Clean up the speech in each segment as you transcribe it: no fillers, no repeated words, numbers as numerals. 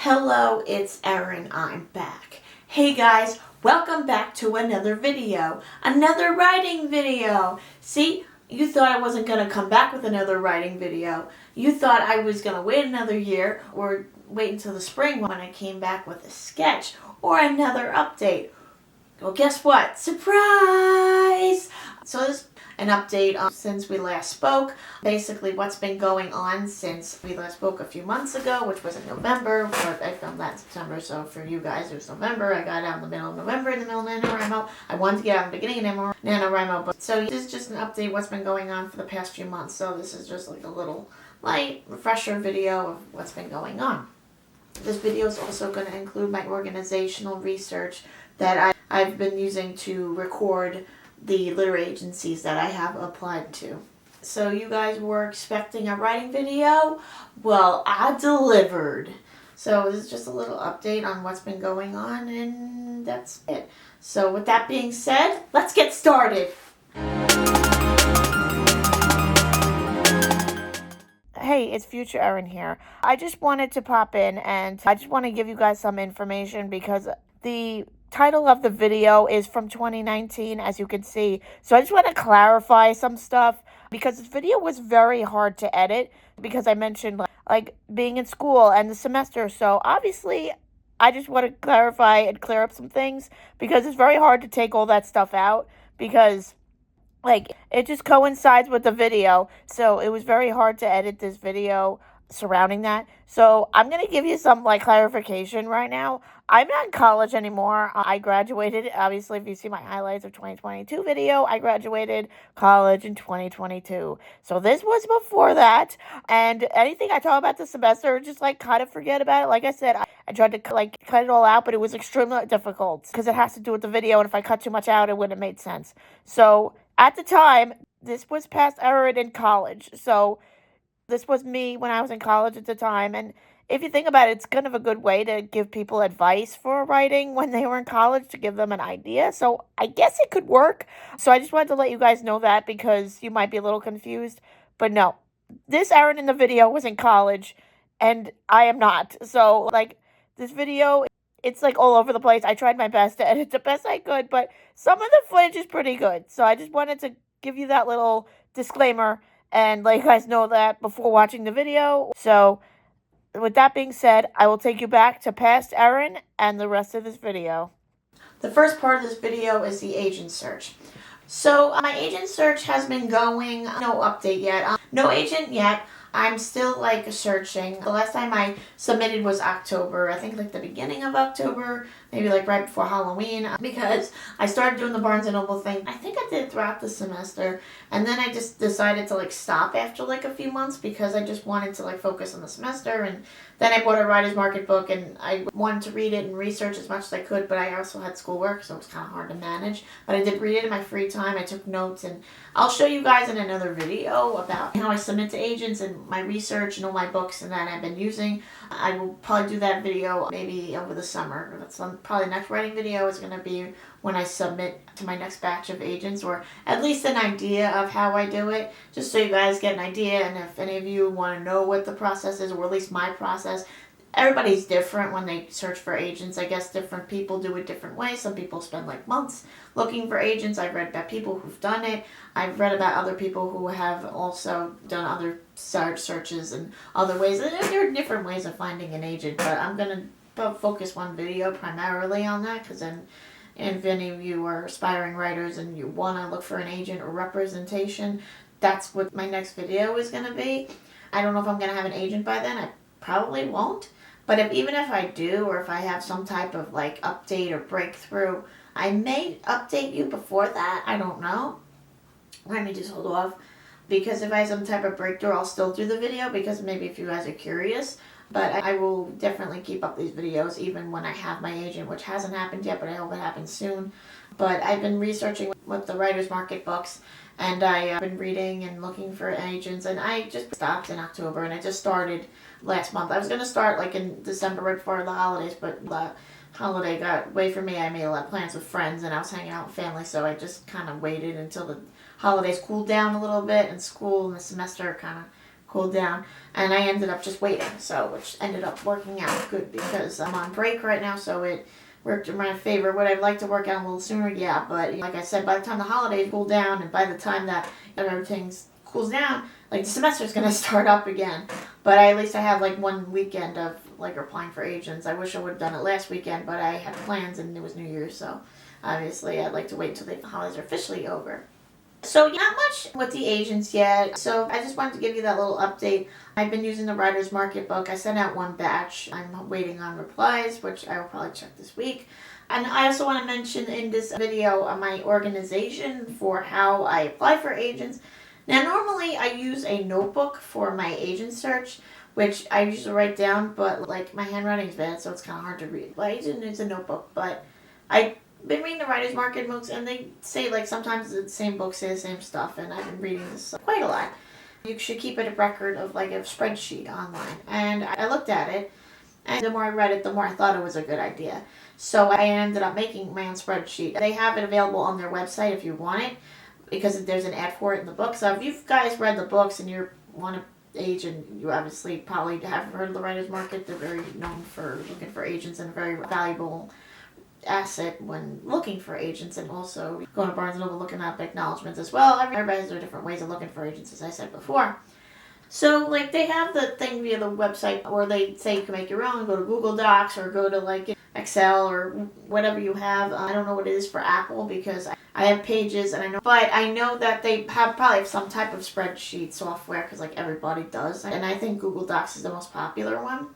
Hello, it's Erin. I'm back. Hey guys, welcome back to another video. Another writing video. See, you thought I wasn't going to come back with another writing video. You thought I was going to wait another year or wait until the spring when I came back with a sketch or another update. Well, guess what? Surprise! So this is an update since we last spoke. Basically, what's been going on since we last spoke a few months ago, which was in November, but I filmed that in September, so for you guys, it was November. I got out in the middle of November in the middle of NaNoWriMo. I wanted to get out in the beginning of NaNoWriMo, but so this is just an update what's been going on for the past few months. So this is just like a little light refresher video of what's been going on. This video is also going to include my organizational research that I've been using to record the literary agencies that I have applied to. So you guys were expecting a writing video? Well, I delivered. So this is just a little update on what's been going on, and that's it. So with that being said, let's get started. Hey, it's Future Erin here. I just wanted to pop in and I just want to give you guys some information because the title of the video is from 2019, as you can see. So I just want to clarify some stuff because this video was very hard to edit because I mentioned like being in school and the semester. So obviously I just want to clarify and clear up some things because it's very hard to take all that stuff out because it just coincides with the video. So it was very hard to edit this video surrounding that. So I'm going to give you some clarification right now. I'm not in college anymore. I graduated. Obviously, if you see my highlights of 2022 video, I graduated college in 2022. So this was before that. And anything I talk about this semester, just kind of forget about it. Like I said, I tried to cut it all out, but it was extremely difficult because it has to do with the video. And if I cut too much out, it wouldn't have made sense. So at the time, this was past Erin in college. So this was me when I was in college at the time. And if you think about it, it's kind of a good way to give people advice for writing when they were in college, to give them an idea. So I guess it could work. So I just wanted to let you guys know that because you might be a little confused. But no, this Erin in the video was in college and I am not. So this video, it's all over the place. I tried my best to edit the best I could, but some of the footage is pretty good. So I just wanted to give you that little disclaimer and let you guys know that before watching the video. So with that being said, I will take you back to past Erin and the rest of this video. The first part of this video is the agent search. So my agent search has been going, no update yet, no agent yet. I'm still searching. The last time I submitted was October, I think the beginning of October, maybe right before Halloween, because I started doing the Barnes & Noble thing. I think I did it throughout the semester, and then I just decided to stop after a few months because I just wanted to focus on the semester. And then I bought a writer's market book and I wanted to read it and research as much as I could, but I also had schoolwork, so it was kind of hard to manage. But I did read it in my free time. I took notes, and I'll show you guys in another video about how I submit to agents and my research and all my books and that I've been using. I will probably do that video maybe over the summer. That's probably the next writing video is going to be when I submit to my next batch of agents, or at least an idea of how I do it, just so you guys get an idea. And if any of you want to know what the process is, or at least my process, everybody's different when they search for agents. I guess different people do it different ways. Some people spend months looking for agents. I've read about people who've done it. I've read about other people who have also done other searches and other ways. There are different ways of finding an agent, but I'm going to focus one video primarily on that because then if any of you are aspiring writers and you want to look for an agent or representation, that's what my next video is going to be. I don't know if I'm going to have an agent by then. I probably won't. But even if I do, or if I have some type of update or breakthrough, I may update you before that. I don't know. Let me just hold off. Because if I have some type of breakthrough, I'll still do the video because maybe if you guys are curious. But I will definitely keep up these videos even when I have my agent, which hasn't happened yet, but I hope it happens soon. But I've been researching with the writer's market books, and I've been reading and looking for agents, and I just stopped in October, and I just started last month. I was going to start in December right before the holidays, but the holiday got away from me. I made a lot of plans with friends, and I was hanging out with family, so I just kind of waited until the holidays cooled down a little bit, and school and the semester kind of cool down. And I ended up just waiting, so which ended up working out good because I'm on break right now, so it worked in my favor. Would I like to work out a little sooner? Yeah, but like I said, by the time the holidays cool down and by the time that everything cools down, like the semester's gonna start up again. But at least I have like one weekend of like applying for agents. I wish I would have done it last weekend, but I had plans and it was New Year's, so obviously I'd like to wait until the holidays are officially over. So not much with the agents yet. So I just wanted to give you that little update. I've been using the Writer's Market book. I sent out one batch. I'm waiting on replies, which I will probably check this week. And I also want to mention in this video my organization for how I apply for agents. Now normally I use a notebook for my agent search, which I usually write down, but like my handwriting is bad, so it's kind of hard to read. But agent is a notebook, but I've been reading the Writer's Market books, and they say like sometimes the same books say the same stuff, and I've been reading this quite a lot. You should keep a record of like a spreadsheet online, and I looked at it, and the more I read it, the more I thought it was a good idea. So I ended up making my own spreadsheet. They have it available on their website if you want it, because there's an ad for it in the book. So if you guys read the books and you want to agent, you obviously probably have heard of the Writer's Market. They're very known for looking for agents and very valuable asset when looking for agents, and also going to Barnes & Noble looking up acknowledgments as well. Everybody has their different ways of looking for agents, as I said before. So like they have the thing via the website, or they say you can make your own, go to Google Docs or go to like Excel or whatever you have. I don't know what it is for Apple because I have Pages, and I know that they probably have some type of spreadsheet software because like everybody does, and I think Google Docs is the most popular one.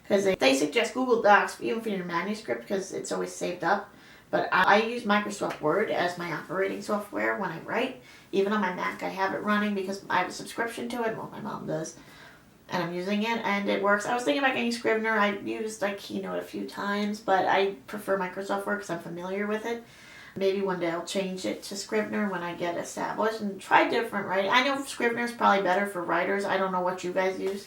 Because they suggest Google Docs even for your manuscript because it's always saved up. But I use Microsoft Word as my operating software when I write. Even on my Mac I have it running because I have a subscription to it. Well, my mom does. And I'm using it and it works. I was thinking about getting Scrivener. I've used like Keynote a few times, but I prefer Microsoft Word because I'm familiar with it. Maybe one day I'll change it to Scrivener when I get established and try different writing. I know Scrivener is probably better for writers. I don't know what you guys use,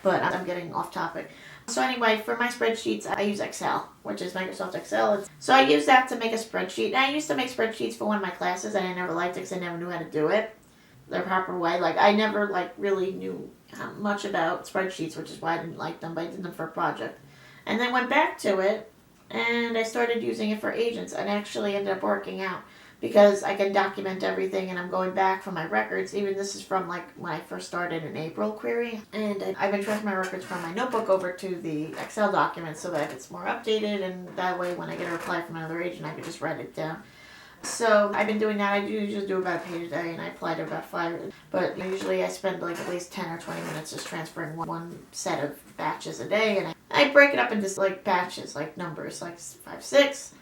but I'm getting off topic. So anyway, for my spreadsheets, I use Excel, which is Microsoft Excel. So I use that to make a spreadsheet. And I used to make spreadsheets for one of my classes, and I never liked it because I never knew how to do it the proper way. Like, I never, like, really knew much about spreadsheets, which is why I didn't like them, but I did them for a project. And then went back to it, and I started using it for agents, and actually ended up working out. Because I can document everything, and I'm going back from my records. Even this is from like when I first started in April query, and I've been transferring my records from my notebook over to the Excel document so that it's more updated, and that way when I get a reply from another agent I can just write it down. So I've been doing that. I usually do about a page a day, and I apply to about 5. But usually I spend like at least 10 or 20 minutes just transferring one set of batches a day, and I break it up into like batches, like numbers, like 5, 6.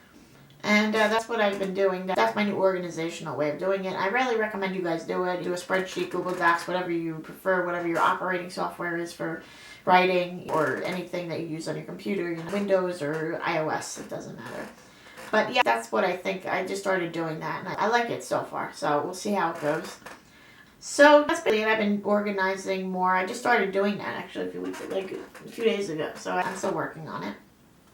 And that's what I've been doing. That's my new organizational way of doing it. I really recommend you guys do it. Do a spreadsheet, Google Docs, whatever you prefer, whatever your operating software is for writing, or anything that you use on your computer, Windows or iOS, it doesn't matter. But yeah, that's what I think. I just started doing that, and I like it so far. So we'll see how it goes. So that's been it. I've been organizing more. I just started doing that actually a few days ago. So I'm still working on it.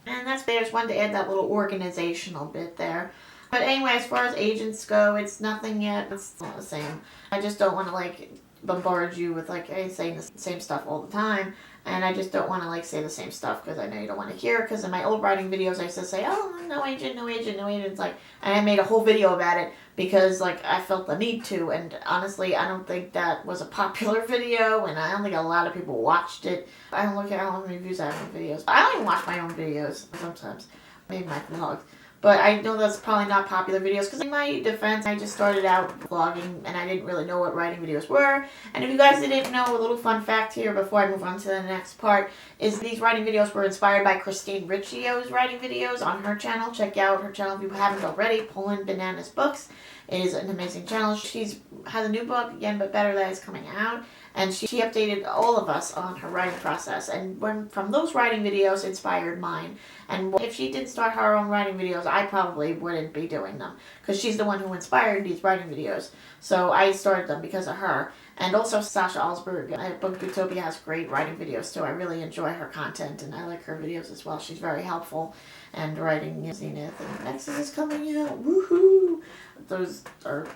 And that's it. I just wanted to add that little organizational bit there. But anyway, as far as agents go, it's nothing yet. It's not the same. I just don't want to like bombard you with like saying the same stuff all the time. And I just don't want to like say the same stuff because I know you don't want to hear it. Because in my old writing videos, I used to say, oh, no agent, no agent, no agent. It's like, and I made a whole video about it because like I felt the need to. And honestly, I don't think that was a popular video, and I don't think a lot of people watched it. I don't know how many views I have on videos. I don't even watch my own videos sometimes. Maybe my vlogs. But I know that's probably not popular videos because in my defense, I just started out vlogging and I didn't really know what writing videos were. And if you guys didn't know, a little fun fact here before I move on to the next part is these writing videos were inspired by Christine Riccio's writing videos on her channel. Check out her channel if you haven't already, Poland Bananas Books. It is an amazing channel. She has a new book, Again But Better, that is coming out. And she updated all of us on her writing process. And from those writing videos inspired mine. And if she didn't start her own writing videos, I probably wouldn't be doing them. Because she's the one who inspired these writing videos. So I started them because of her. And also Sasha Alsberg at Book Utopia has great writing videos too. I really enjoy her content and I like her videos as well. She's very helpful. And writing Zenith and Nexus is coming out. Woohoo! Those are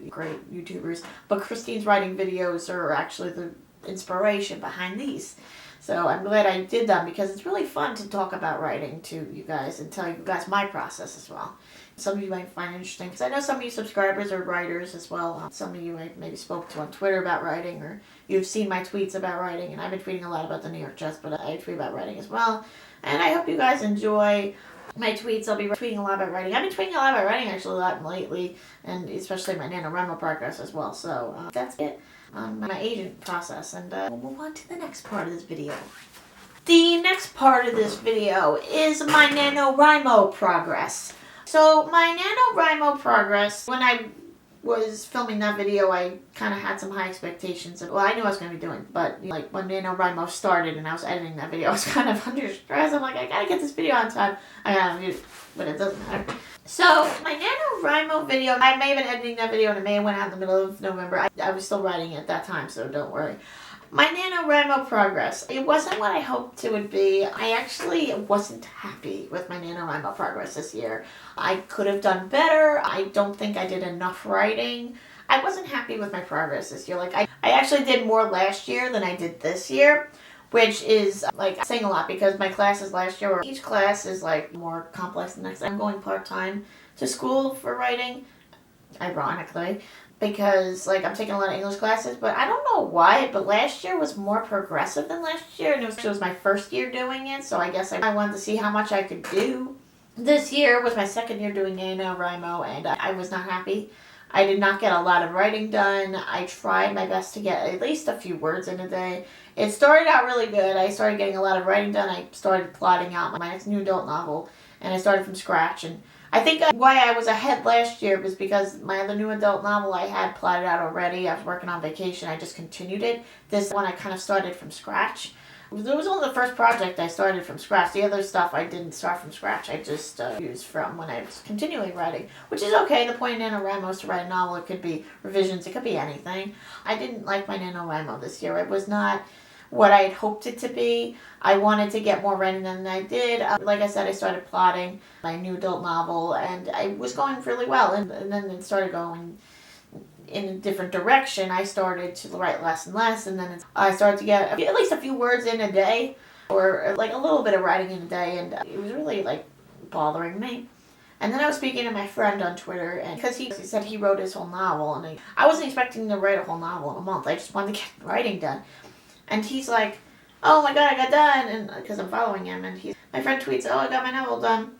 great YouTubers. But Christine's writing videos are actually the inspiration behind these. So I'm glad I did them because it's really fun to talk about writing to you guys and tell you guys my process as well. Some of you might find it interesting because I know some of you subscribers are writers as well. Some of you I maybe spoke to on Twitter about writing, or you've seen my tweets about writing, and I've been tweeting a lot about the New York Jets, but I tweet about writing as well. And I hope you guys enjoy my tweets. I'll be tweeting a lot about writing. I've been tweeting a lot about writing actually a lot lately, and especially my NaNoWriMo progress as well. So that's it on my agent process, and we'll move on to the next part of this video. The next part of this video is my NaNoWriMo progress. So my NaNoWriMo progress, when I was filming that video, I kind of had some high expectations. Well, I knew I was going to be doing, but like when NaNoWriMo started and I was editing that video, I was kind of under stress. I'm like, I gotta get this video on time. I gotta, but it doesn't matter. So my NaNoWriMo video, I may have been editing that video and it may have went out in the middle of November. I was still writing it at that time, so don't worry. My NaNoWriMo progress, it wasn't what I hoped it would be. I actually wasn't happy with my NaNoWriMo progress this year. I could have done better. I don't think I did enough writing. I wasn't happy with my progress this year. Like I actually did more last year than I did this year, which is like saying a lot because my classes last year, each class is like more complex than the next. I'm going part-time to school for writing, ironically, because like I'm taking a lot of English classes, but I don't know why, but last year was more progressive than last year, and it was my first year doing it, so I guess I wanted to see how much I could do. This year was my second year doing NaNoWriMo, and I was not happy. I did not get a lot of writing done. I tried my best to get at least a few words in a day. It started out really good. I started getting a lot of writing done. I started plotting out my next new adult novel, and I started from scratch. And I think why I was ahead last year was because my other new adult novel I had plotted out already. I was working on vacation. I just continued it. This one I kind of started from scratch. It was only the first project I started from scratch. The other stuff I didn't start from scratch. I just used from when I was continuing writing, which is okay. The point of NaNoWriMo is to write a novel. It could be revisions. It could be anything. I didn't like my NaNoWriMo this year. It was not what I had hoped it to be. I wanted to get more writing than I did. Like I said, I started plotting my new adult novel, and I was going really well. And then it started going in a different direction. I started to write less and less, and then I started to get at least a few words in a day, or like a little bit of writing in a day, and it was really like bothering me. And then I was speaking to my friend on Twitter, and because he said he wrote his whole novel, and I wasn't expecting to write a whole novel in a month. I just wanted to get writing done. And he's like, oh my god, I got done, and because I'm following him, and my friend tweets, oh, I got my novel done.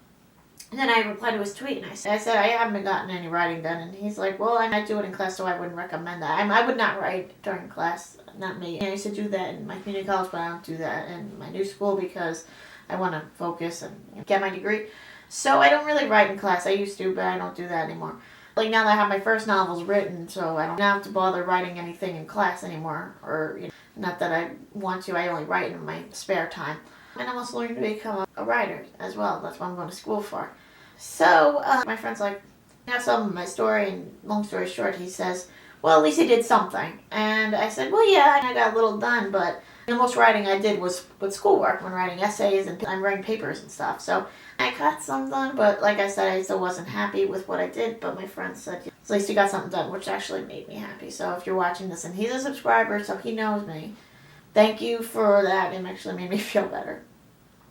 And then I replied to his tweet, and I said, I haven't gotten any writing done. And he's like, well, I might do it in class, so I wouldn't recommend that. I would not write during class, not me. I used to do that in my community college, but I don't do that in my new school because I want to focus and get my degree. So I don't really write in class. I used to, but I don't do that anymore. Like now that I have my first novels written, so I don't have to bother writing anything in class anymore. Or, not that I want to, I only write in my spare time. And I'm also learning to become a writer as well. That's what I'm going to school for. So, my friend's like, now some of my story, and long story short, he says, well, at least he did something. And I said, well, yeah, I got a little done, but the most writing I did was with schoolwork, when writing essays, and I'm writing papers and stuff. So, I got some done, but like I said, I still wasn't happy with what I did, but my friend said, at least you got something done, which actually made me happy. So, if you're watching this, and he's a subscriber, so he knows me, thank you for that. It actually made me feel better.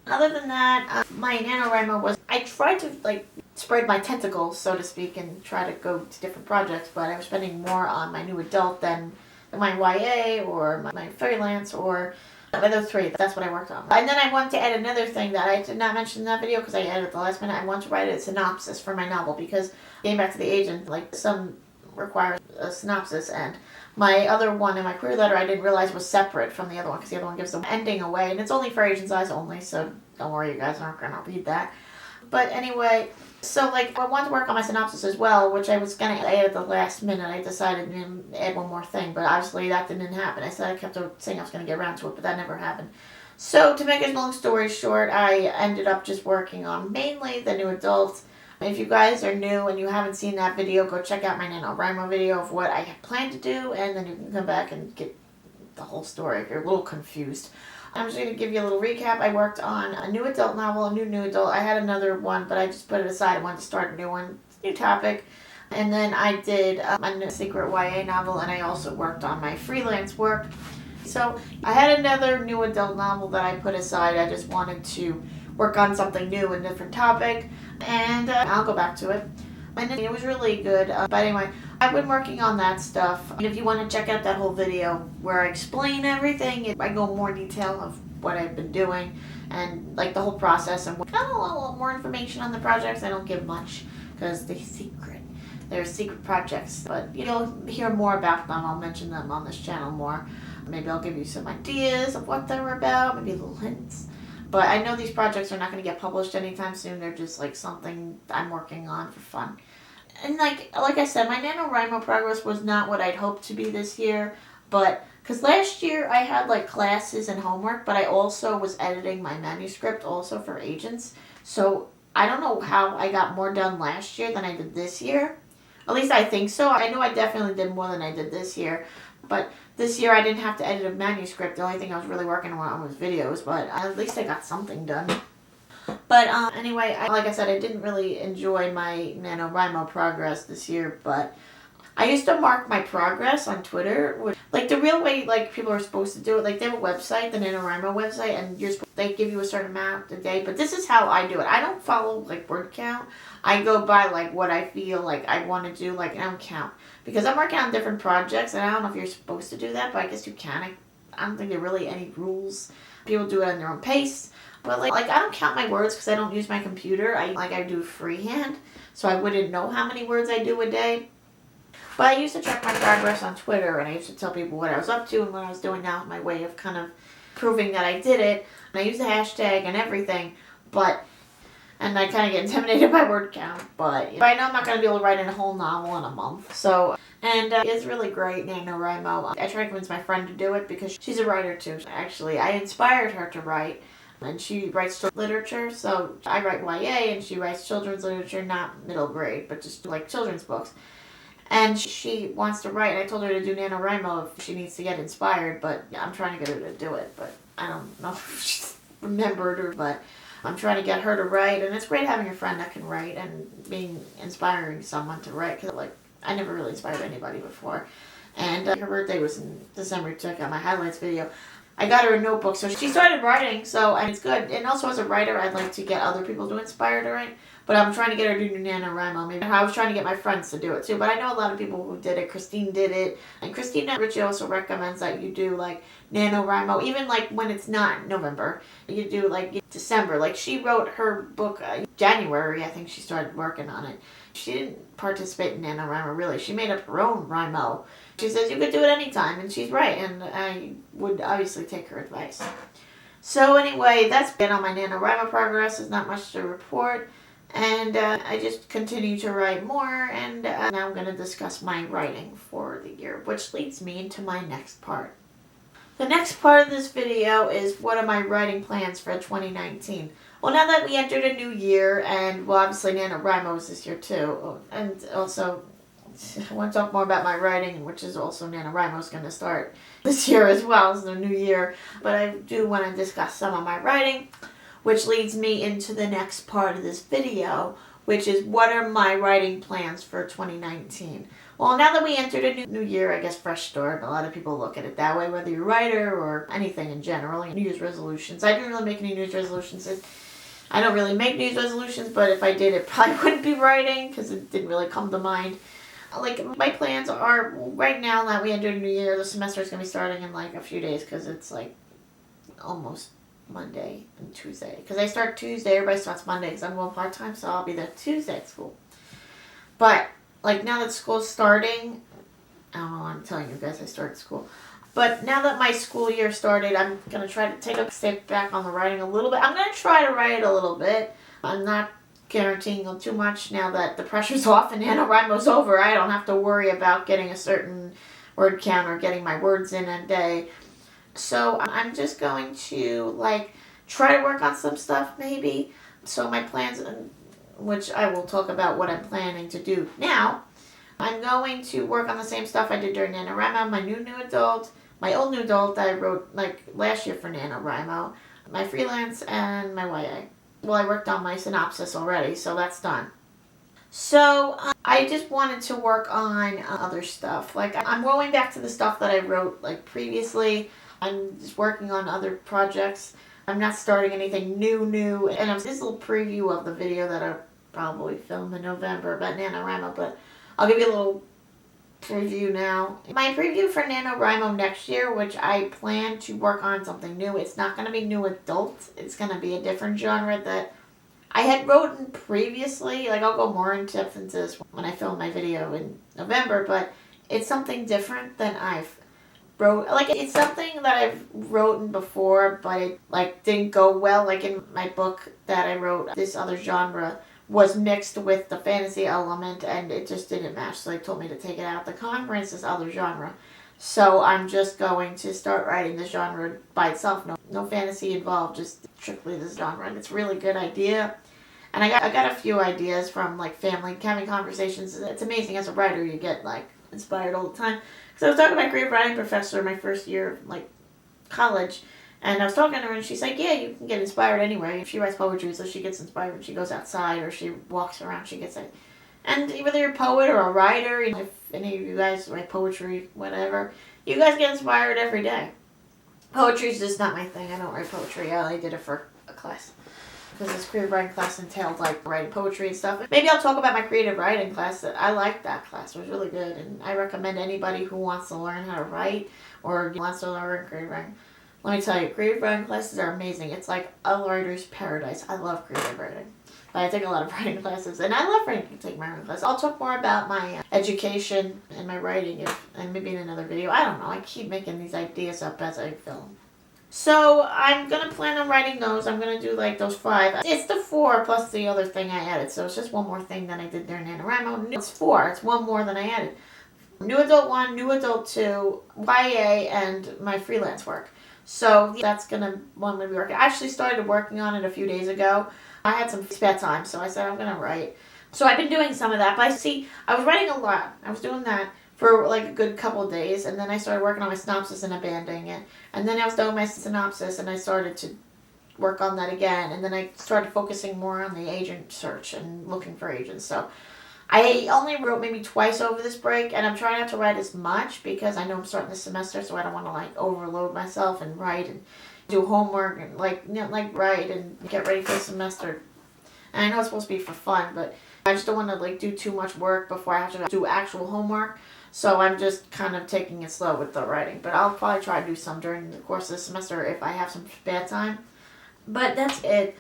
Other than that, my NaNoWriMo was, I tried to spread my tentacles, so to speak, and try to go to different projects, but I was spending more on my new adult than my YA or my freelance or those three. That's what I worked on. And then I wanted to add another thing that I did not mention in that video because I added at the last minute. I want to write a synopsis for my novel because getting back to the agent, some require a synopsis, and my other one in my career letter I didn't realize was separate from the other one because the other one gives the ending away, and it's only for agent's eyes only, so don't worry, you guys aren't going to read that. But anyway, so I wanted to work on my synopsis as well, which I was going to add at the last minute. I decided to add one more thing, but obviously that didn't happen. I said I kept saying I was going to get around to it, but that never happened. So to make a long story short, I ended up just working on mainly the new adult. If you guys are new and you haven't seen that video, go check out my NaNoWriMo video of what I had planned to do, and then you can come back and get the whole story if you're a little confused. I'm just going to give you a little recap. I worked on a new adult novel, a new adult. I had another one, but I just put it aside. I wanted to start a new one, new topic. And then I did a secret YA novel, and I also worked on my freelance work. So I had another new adult novel that I put aside. I just wanted to work on something new, a different topic, and I'll go back to it. And it was really good. But anyway, I've been working on that stuff. And if you want to check out that whole video where I explain everything, I go more detail of what I've been doing and like the whole process, and I don't want a lot more information on the projects. I don't give much because they're secret. They're secret projects, but you'll hear more about them. I'll mention them on this channel more. Maybe I'll give you some ideas of what they're about, maybe little hints. But I know these projects are not going to get published anytime soon. They're just like something I'm working on for fun. And like I said, my NaNoWriMo progress was not what I'd hoped to be this year. But because last year I had like classes and homework, but I also was editing my manuscript also for agents. So I don't know how I got more done last year than I did this year. At least I think so. I know I definitely did more than I did this year. But this year I didn't have to edit a manuscript. The only thing I was really working on was videos. But at least I got something done. But anyway, like I said, I didn't really enjoy my NaNoWriMo progress this year. But I used to mark my progress on Twitter. Like the real way like people are supposed to do it. Like they have a website, the NaNoWriMo website. And they give you a certain amount a day. But this is how I do it. I don't follow like word count. I go by like what I feel like I want to do. Like I don't count. Because I'm working on different projects. And I don't know if you're supposed to do that. But I guess you can. I don't think there are really any rules. People do it at their own pace. But like I don't count my words because I don't use my computer. I do freehand. So I wouldn't know how many words I do a day. But I used to check my progress on Twitter, and I used to tell people what I was up to and what I was doing. Now my way of kind of proving that I did it. And I use the hashtag and everything, and I kind of get intimidated by word count. But I know I'm not going to be able to write a whole novel in a month. So, and it's really great, NaNoWriMo. I tried to convince my friend to do it because she's a writer too. Actually, I inspired her to write. And she writes literature, so I write YA, and she writes children's literature, not middle grade, but just like children's books. And she wants to write. I told her to do NaNoWriMo if she needs to get inspired, but I'm trying to get her to do it. But I don't know if she's remembered or, but I'm trying to get her to write. And it's great having a friend that can write and inspiring someone to write, because like I never really inspired anybody before. And her birthday was in December. Check out my highlights video. I got her a notebook, so she started writing, and it's good. And also as a writer, I'd like to get other people to inspire to write. But I'm trying to get her to do NaNoWriMo. Maybe I was trying to get my friends to do it too. But I know a lot of people who did it. Christine did it. And Christine Ritchie also recommends that you do like NaNoWriMo, even like when it's not November. You do like December. Like she wrote her book January, I think she started working on it. She didn't participate in NaNoWriMo really. She made up her own Rimo. She says you could do it anytime, and she's right. And I would obviously take her advice. So anyway, that's been on my NaNoWriMo progress. There's not much to report. And I just continue to write more, and now I'm going to discuss my writing for the year, which leads me into my next part. The next part of this video is what are my writing plans for 2019. Well, now that we entered a new year, and well, obviously NaNoWriMo is this year too, and also I want to talk more about my writing, which is also NaNoWriMo is going to start this year as well, it's the new year, but I do want to discuss some of my writing, which leads me into the next part of this video, which is what are my writing plans for 2019. Well, now that we entered a new year, I guess fresh start, a lot of people look at it that way, whether you're a writer or anything in general, New Year's resolutions. I didn't really make any New Year's resolutions. I don't really make New Year's resolutions, but if I did, it probably wouldn't be writing because it didn't really come to mind. Like, my plans are, right now that we entered a new year, the semester is going to be starting in like a few days because it's like almost Monday and Tuesday. Because I start Tuesday, everybody starts Monday because I'm going part-time, so I'll be there Tuesday at school. But, like, now that school's starting, I don't know, I'm telling you guys I started school. But now that my school year started, I'm going to try to take a step back on the writing a little bit. I'm going to try to write a little bit. I'm not guaranteeing too much now that the pressure's off and NaNoWriMo's over. I don't have to worry about getting a certain word count or getting my words in a day. So I'm just going to, like, try to work on some stuff maybe. So my plans, which I will talk about what I'm planning to do now. I'm going to work on the same stuff I did during NaNoWriMo, my new adult, my old new adult that I wrote like last year for NaNoWriMo, my freelance, and my YA. Well, I worked on my synopsis already, so that's done. So I just wanted to work on other stuff. Like I'm going back to the stuff that I wrote like previously. I'm just working on other projects. I'm not starting anything new. And this is a little preview of the video that I'll probably film in November about NaNoWriMo, but I'll give you a little preview now. My preview for NaNoWriMo next year, which I plan to work on something new. It's not going to be new adult. It's going to be a different genre that I had written previously. Like, I'll go more in depth into this when I film my video in November, but it's something different than I've wrote. Like, it's something that I've written before, but it like didn't go well. Like in my book that I wrote, this other genre was mixed with the fantasy element, and it just didn't match. So they told me to take it out. The conference, this other genre. So I'm just going to start writing this genre by itself. No fantasy involved, just strictly this genre. And it's a really good idea. And I got a few ideas from like family having conversations. It's amazing as a writer, you get like inspired all the time. Because I was talking to my creative writing professor my first year of like college, and I was talking to her, and she's like, yeah, you can get inspired anywhere. If she writes poetry, so she gets inspired when she goes outside or she walks around, she gets it. And whether you're a poet or a writer, you know, if any of you guys write poetry, whatever, you guys get inspired every day. Poetry is just not my thing. I don't write poetry. I only did it for a class. Because this creative writing class entailed like writing poetry and stuff. Maybe I'll talk about my creative writing class. That I liked that class. It was really good, and I recommend anybody who wants to learn how to write or wants to learn creative writing. Let me tell you, creative writing classes are amazing. It's like a writer's paradise. I love creative writing. I take a lot of writing classes, and I love taking my writing classes. I'll talk more about my education and my writing, and maybe in another video. I don't know. I keep making these ideas up as I film. So I'm going to plan on writing those. I'm going to do like those 5. It's the 4 plus the other thing I added. So it's just one more thing that I did there in NaNoWriMo. It's 4. It's one more than I added. New Adult 1, New Adult 2, YA, and my freelance work. So that's going to one to be working. I actually started working on it a few days ago. I had some spare time, so I said I'm going to write. So I've been doing some of that. But I was writing a lot. I was doing that for like a good couple of days, and then I started working on my synopsis and abandoning it. And then I was done with my synopsis, and I started to work on that again. And then I started focusing more on the agent search and looking for agents. So I only wrote maybe twice over this break, and I'm trying not to write as much because I know I'm starting the semester, so I don't want to like overload myself and write and do homework and like write and get ready for the semester. And I know it's supposed to be for fun, but I just don't want to like do too much work before I have to do actual homework. So I'm just kind of taking it slow with the writing. But I'll probably try to do some during the course of the semester if I have some spare time. But that's it.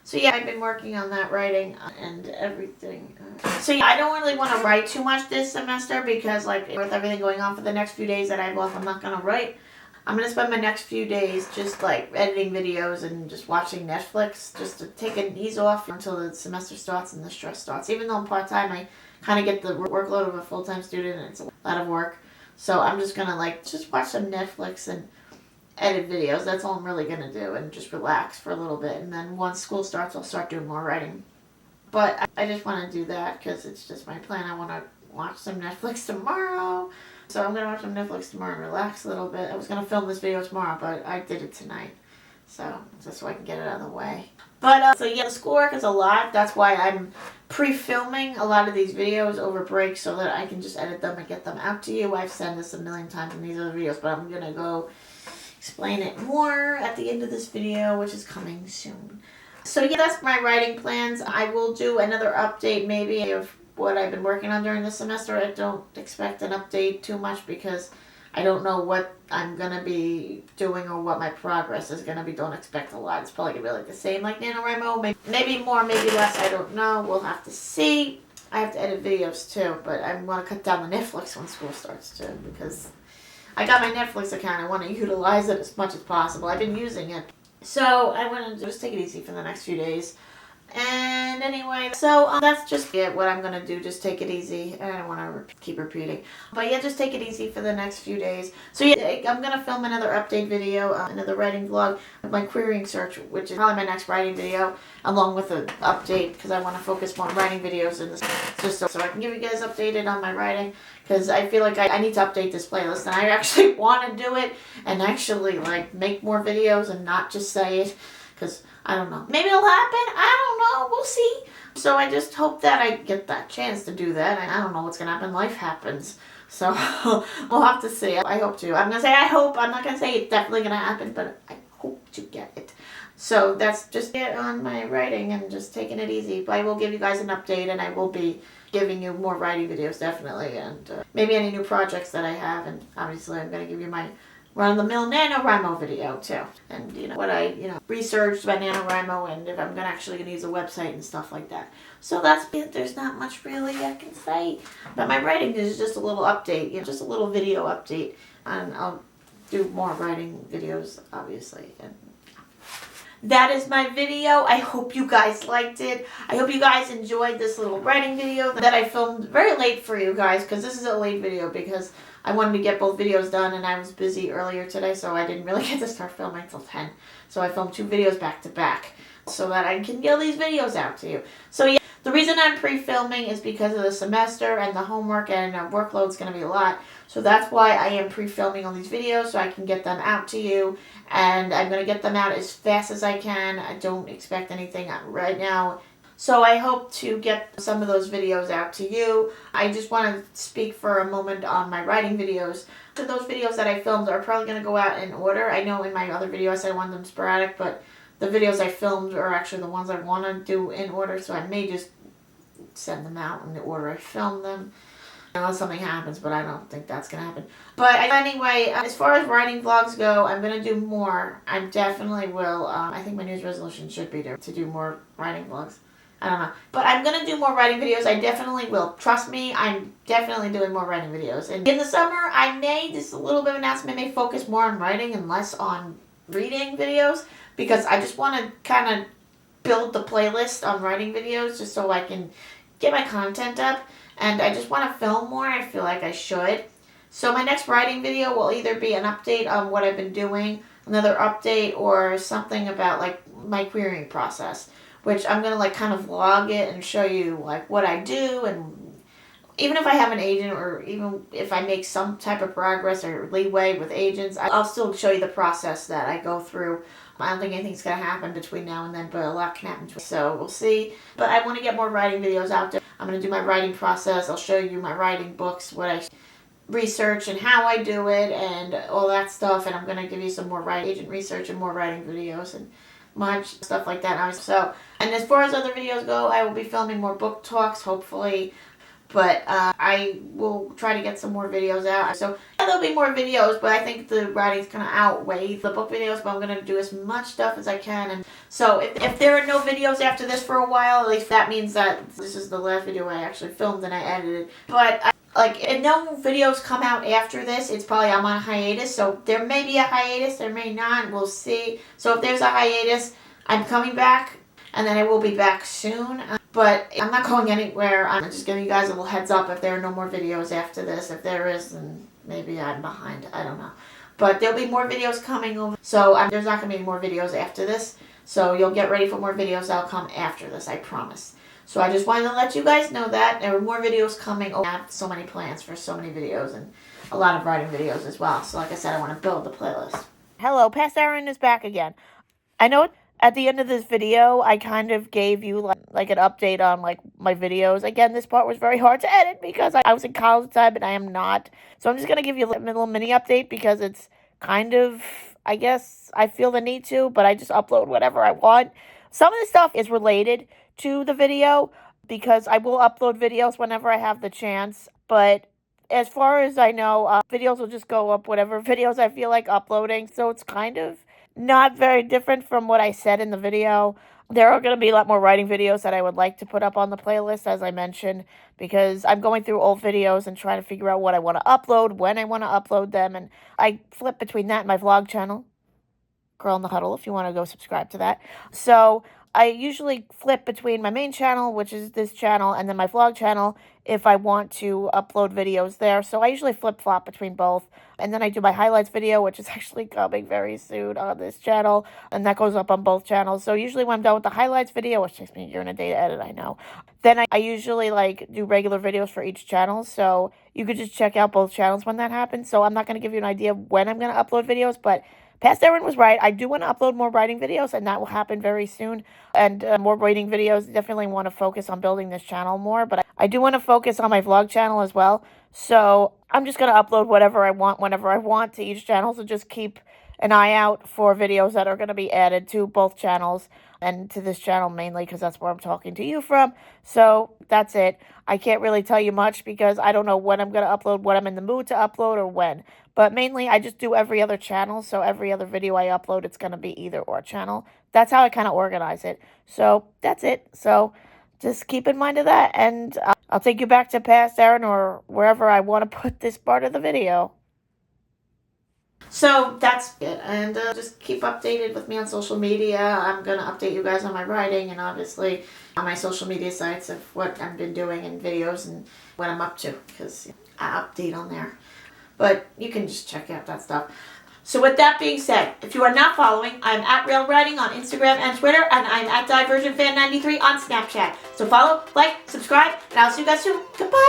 So yeah, I've been working on that writing and everything. So yeah, I don't really want to write too much this semester because like with everything going on for the next few days that I have off, I'm not going to write. I'm going to spend my next few days just like editing videos and just watching Netflix just to take an ease off until the semester starts and the stress starts. Even though I'm part-time, I kind of get the workload of a full-time student, and it's a lot of work. So I'm just going to like just watch some Netflix and edit videos. That's all I'm really going to do, and just relax for a little bit. And then once school starts, I'll start doing more writing. But I just want to do that because it's just my plan. I want to watch some Netflix tomorrow. So I'm going to watch some Netflix tomorrow and relax a little bit. I was going to film this video tomorrow, but I did it tonight. So just so I can get it out of the way. But so yeah, the schoolwork is a lot. That's why I'm pre-filming a lot of these videos over break so that I can just edit them and get them out to you. I've said this a million times in these other videos, but I'm going to go explain it more at the end of this video, which is coming soon. So yeah, that's my writing plans. I will do another update maybe of what I've been working on during the semester. I don't expect an update too much because I don't know what I'm going to be doing or what my progress is going to be. Don't expect a lot. It's probably going to be like the same like NaNoWriMo. Maybe more, maybe less. I don't know. We'll have to see. I have to edit videos too, but I want to cut down the Netflix when school starts too because I got my Netflix account. I want to utilize it as much as possible. I've been using it. So I want to just take it easy for the next few days. And anyway, so that's just it, what I'm going to do. Just take it easy. I don't want to keep repeating. But yeah, just take it easy for the next few days. So yeah, I'm going to film another update video, another writing vlog of my querying search, which is probably my next writing video, along with an update, because I want to focus more on writing videos in this, just so I can give you guys updated on my writing, because I feel like I need to update this playlist, and I actually want to do it, and actually like make more videos and not just say it, because I don't know. Maybe it'll happen. I don't know. We'll see. So I just hope that I get that chance to do that. I don't know what's going to happen. Life happens. So we'll have to see. I hope to. I'm going to say I hope. I'm not going to say it's definitely going to happen, but I hope to get it. So that's just it on my writing and just taking it easy. But I will give you guys an update, and I will be giving you more writing videos, definitely. And maybe any new projects that I have. And obviously I'm going to give you my run-of-the-mill NaNoWriMo video too, and what I researched about NaNoWriMo, and if I'm going to use a website and stuff like that. So that's it. There's not much really I can say, but my writing is just a little update, just a little video update, and I'll do more writing videos, obviously. And that is my video. I hope you guys liked it. I hope you guys enjoyed this little writing video that I filmed very late for you guys, because this is a late video because I wanted to get both videos done, and I was busy earlier today, so I didn't really get to start filming until 10. So I filmed 2 videos back to back so that I can get all these videos out to you. So yeah, the reason I'm pre-filming is because of the semester and the homework, and workload's going to be a lot. So that's why I am pre-filming all these videos, so I can get them out to you. And I'm going to get them out as fast as I can. I don't expect anything right now. So I hope to get some of those videos out to you. I just want to speak for a moment on my writing videos. So those videos that I filmed are probably going to go out in order. I know in my other video I said I wanted them sporadic, but the videos I filmed are actually the ones I want to do in order, so I may just send them out in the order I filmed them. Unless something happens, but I don't think that's going to happen. But anyway, as far as writing vlogs go, I'm going to do more. I definitely will. I think my New Year's resolution should be to do more writing vlogs. I don't know. But I'm going to do more writing videos. I definitely will. Trust me, I'm definitely doing more writing videos. And in the summer, I may, just a little bit of announcement, may focus more on writing and less on reading videos. Because I just want to kind of build the playlist on writing videos just so I can get my content up. And I just want to film more. I feel like I should. So my next writing video will either be an update on what I've been doing, another update, or something about like my querying process, which I'm going to like kind of vlog it and show you like what I do. And even if I have an agent, or even if I make some type of progress or leeway with agents, I'll still show you the process that I go through. I don't think anything's going to happen between now and then, but a lot can happen. So we'll see. But I want to get more writing videos out there. I'm going to do my writing process. I'll show you my writing books, what I research and how I do it and all that stuff. And I'm going to give you some more agent research and more writing videos and much stuff like that. So, and as far as other videos go, I will be filming more book talks, hopefully. But I will try to get some more videos out. So yeah, there'll be more videos, but I think the writing's going to outweigh the book videos. But I'm going to do as much stuff as I can. And so if there are no videos after this for a while, at least that means that this is the last video I actually filmed and I edited. But if no videos come out after this, it's probably I'm on a hiatus. So there may be a hiatus, there may not. We'll see. So if there's a hiatus, I'm coming back, and then I will be back soon. But I'm not going anywhere. I'm just giving you guys a little heads up if there are no more videos after this. If there is, then maybe I'm behind. I don't know. But there'll be more videos coming over. So there's not going to be any more videos after this. So you'll get ready for more videos that'll come after this, I promise. So I just wanted to let you guys know that there are more videos coming. I have so many plans for so many videos and a lot of writing videos as well. So like I said, I want to build the playlist. Hello, Pastor Erin is back again. I know at the end of this video, I kind of gave you like an update on like my videos. Again, this part was very hard to edit because I was in college at the time and I am not. So I'm just going to give you a little mini update because it's kind of, I guess, I feel the need to, but I just upload whatever I want. Some of the stuff is related to the video because I will upload videos whenever I have the chance. But as far as I know, videos will just go up whatever videos I feel like uploading. So it's kind of not very different from what I said in the video. There are going to be a lot more writing videos that I would like to put up on the playlist, as I mentioned, because I'm going through old videos and trying to figure out what I want to upload, when I want to upload them, and I flip between that and my vlog channel, Girl in the Huddle, if you want to go subscribe to that. So I usually flip between my main channel, which is this channel, and then my vlog channel if I want to upload videos there. So I usually flip-flop between both. And then I do my highlights video, which is actually coming very soon on this channel. And that goes up on both channels. So usually when I'm done with the highlights video, which takes me a year and a day to edit, I know. Then I usually do regular videos for each channel. So you could just check out both channels when that happens. So I'm not going to give you an idea of when I'm going to upload videos, but Pastor Erin was right. I do want to upload more writing videos, and that will happen very soon. And more writing videos. Definitely want to focus on building this channel more. But I do want to focus on my vlog channel as well, So I'm just going to upload whatever I want, whenever I want to each channel. So just keep an eye out for videos that are going to be added to both channels and to this channel mainly because that's where I'm talking to you from. So that's it. I can't really tell you much because I don't know when I'm going to upload, what I'm in the mood to upload, or when. But mainly I just do every other channel. So every other video I upload, it's going to be either or channel. That's how I kind of organize it. So that's it. So just keep in mind of that. And I'll take you back to past Aaron or wherever I want to put this part of the video. So that's it, and just keep updated with me on social media. I'm going to update you guys on my writing and obviously on my social media sites of what I've been doing in videos and what I'm up to, because I update on there. But you can just check out that stuff. So with that being said, if you are not following, I'm at Real Writing on Instagram and Twitter, and I'm at DivergentFan93 on Snapchat. So follow, like, subscribe, and I'll see you guys soon. Goodbye!